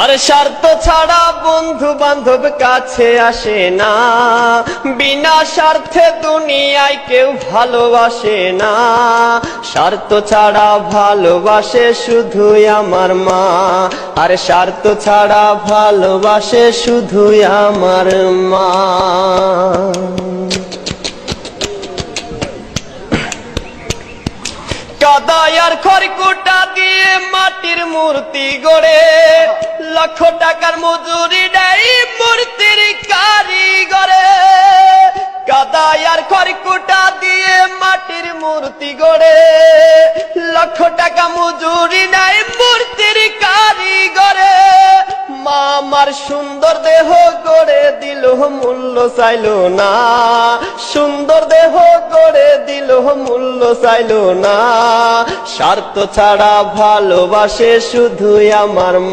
আর স্বার্থ ছাড়া বন্ধু বান্ধব কাছে আসে না, বিনা স্বার্থে দুনিয়ায় কেউ ভালোবাসে না। স্বার্থ ছাড়া ভালোবাসে শুধুই আমার মা, আর স্বার্থ ছাড়া ভালোবাসে শুধুই আমার মা। কাদায় আর খড়কুটা দিয়ে মাটির মূর্তি গড়ে, লক্ষ টাকার মজুরি দেয় মূর্তির কারিগরে। কাদায় আর খড়কুটা দিয়ে মাটির মূর্তি গড়ে, লক্ষ টাকা মজুরি নেয় মূর্তির কারিগরে। মা আমার সুন্দর দেহ গড়ে দিল, মূল্য চাইলো না। সুন্দর দেহ গড়ে দিল, মূল্য চাইলো না। স্বার্থ ছাড়া ভালোবাসে শুধুই আমার মা।